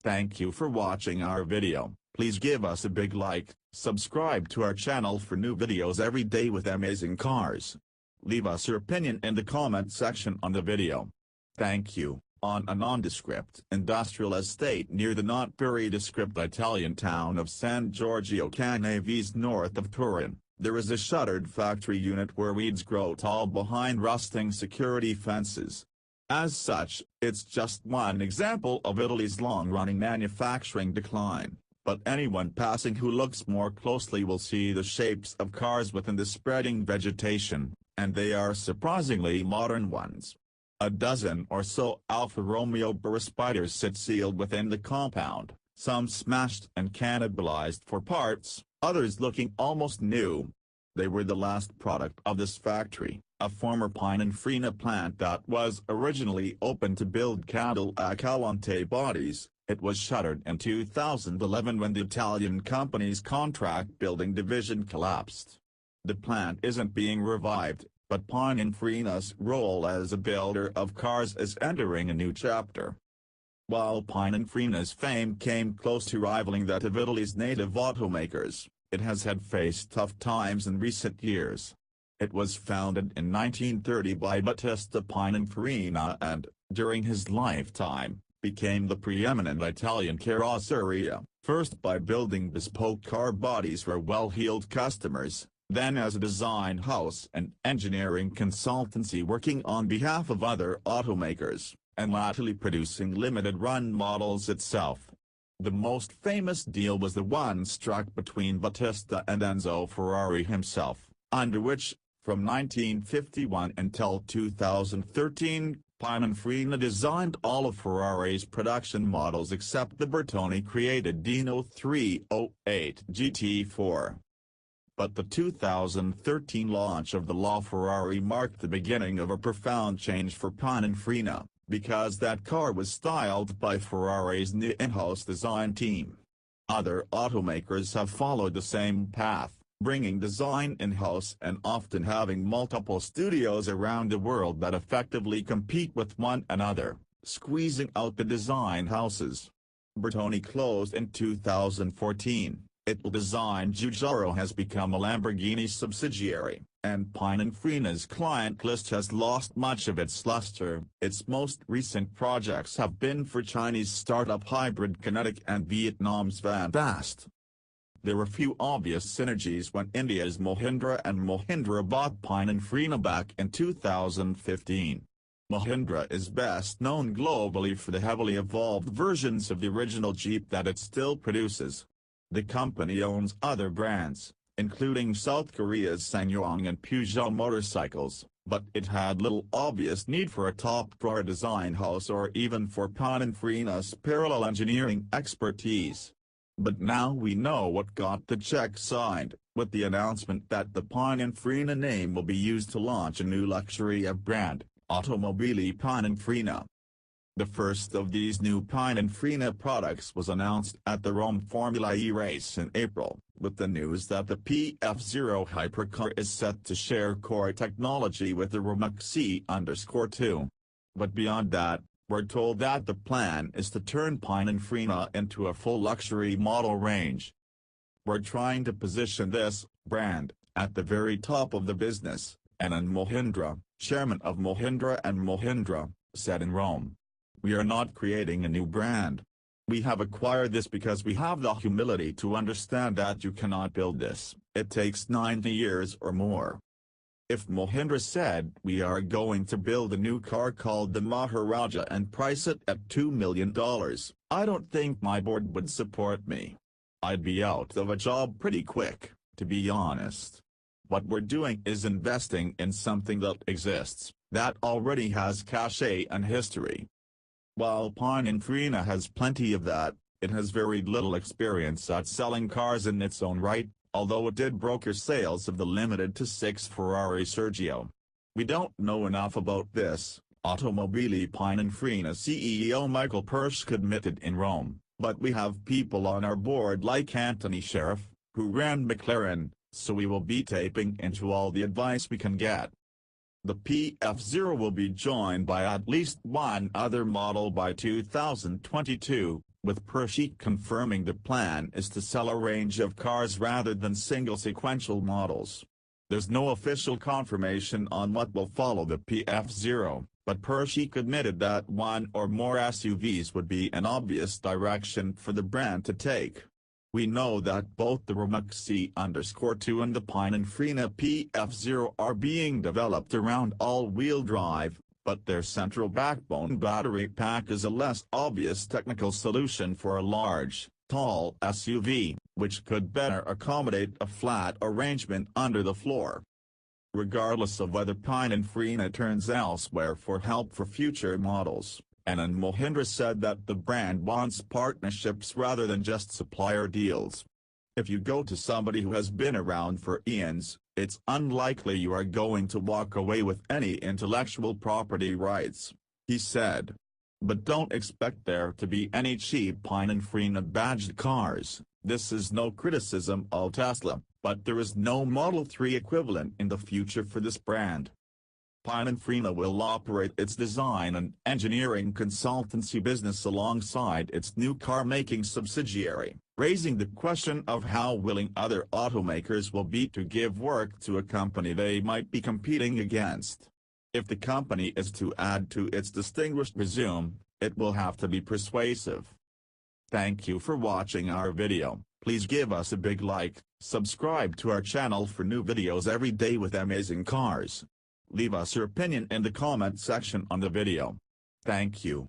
Thank you for watching our video. Please give us a big like, subscribe to our channel for new videos every day with amazing cars. Leave us your opinion in the comment section on the video. Thank you. On a nondescript industrial estate near the not-very-descript Italian town of San Giorgio Canavese north of Turin, there is a shuttered factory unit where weeds grow tall behind rusting security fences. As such, it's just one example of Italy's long-running manufacturing decline, but anyone passing who looks more closely will see the shapes of cars within the spreading vegetation, and they are surprisingly modern ones. A dozen or so Alfa Romeo Brera spiders sit sealed within the compound, some smashed and cannibalized for parts, others looking almost new. They were the last product of this factory, a former Pininfarina plant that was originally opened to build Cadillac Allanté bodies. It was shuttered in 2011 when the Italian company's contract building division collapsed. The plant isn't being revived, but Pininfarina's role as a builder of cars is entering a new chapter. While Pininfarina's fame came close to rivaling that of Italy's native automakers, it has faced tough times in recent years. It was founded in 1930 by Battista Pininfarina and, during his lifetime, became the preeminent Italian carrozzeria, first by building bespoke car bodies for well-heeled customers, then as a design house and engineering consultancy working on behalf of other automakers, and latterly producing limited-run models itself. The most famous deal was the one struck between Battista and Enzo Ferrari himself, under which, from 1951 until 2013, Pininfarina designed all of Ferrari's production models except the Bertone-created Dino 308 GT4. But the 2013 launch of the LaFerrari marked the beginning of a profound change for Pininfarina, because that car was styled by Ferrari's new in-house design team. Other automakers have followed the same path, bringing design in-house and often having multiple studios around the world that effectively compete with one another, squeezing out the design houses. Bertone closed in 2014. Its design Giugiaro has become a Lamborghini subsidiary, and Pininfarina's client list has lost much of its luster. Its most recent projects have been for Chinese startup Hybrid Kinetic and Vietnam's Van Fast. There were few obvious synergies when India's Mahindra and Mahindra bought Pininfarina back in 2015. Mahindra is best known globally for the heavily evolved versions of the original Jeep that it still produces. The company owns other brands, including South Korea's SsangYong and Peugeot motorcycles, but it had little obvious need for a top-drawer design house or even for Pininfarina's parallel engineering expertise. But now we know what got the check signed, with the announcement that the Pininfarina name will be used to launch a new luxury brand, Automobili Pininfarina. The first of these new Pininfarina products was announced at the Rome Formula E race in April, with the news that the PF0 hypercar is set to share core technology with the Rimac C_2. But beyond that, we're told that the plan is to turn Pininfarina into a full luxury model range. We're trying to position this brand at the very top of the business, Anand Mahindra, chairman of Mahindra and Mahindra, said in Rome. We are not creating a new brand. We have acquired this because we have the humility to understand that you cannot build this, it takes 90 years or more. If Mahindra said we are going to build a new car called the Maharaja and price it at $2 million, I don't think my board would support me. I'd be out of a job pretty quick, to be honest. What we're doing is investing in something that exists, that already has cachet and history. While Pininfarina has plenty of that, it has very little experience at selling cars in its own right, although it did broker sales of the limited to 6 Ferrari Sergio. We don't know enough about this, Automobili Pininfarina CEO Michael Perschke admitted in Rome, but we have people on our board like Anthony Sheriff, who ran McLaren, so we will be tapping into all the advice we can get. The PF0 will be joined by at least one other model by 2022, with Porsche confirming the plan is to sell a range of cars rather than single sequential models. There's no official confirmation on what will follow the PF0, but Porsche admitted that one or more SUVs would be an obvious direction for the brand to take. We know that both the Rimac C_2 and the Pininfarina PF0 are being developed around all-wheel drive, but their central backbone battery pack is a less obvious technical solution for a large, tall SUV, which could better accommodate a flat arrangement under the floor. Regardless of whether Pininfarina turns elsewhere for help for future models, Anand Mohindra said that the brand wants partnerships rather than just supplier deals. If you go to somebody who has been around for eons, it's unlikely you are going to walk away with any intellectual property rights, he said. But don't expect there to be any cheap Pininfarina badged cars. This is no criticism of Tesla, but there is no Model 3 equivalent in the future for this brand. Pininfarina will operate its design and engineering consultancy business alongside its new car-making subsidiary, raising the question of how willing other automakers will be to give work to a company they might be competing against. If the company is to add to its distinguished resume, it will have to be persuasive. Thank you for watching our video. Please give us a big like, subscribe to our channel for new videos every day with amazing cars. Leave us your opinion in the comment section on the video. Thank you.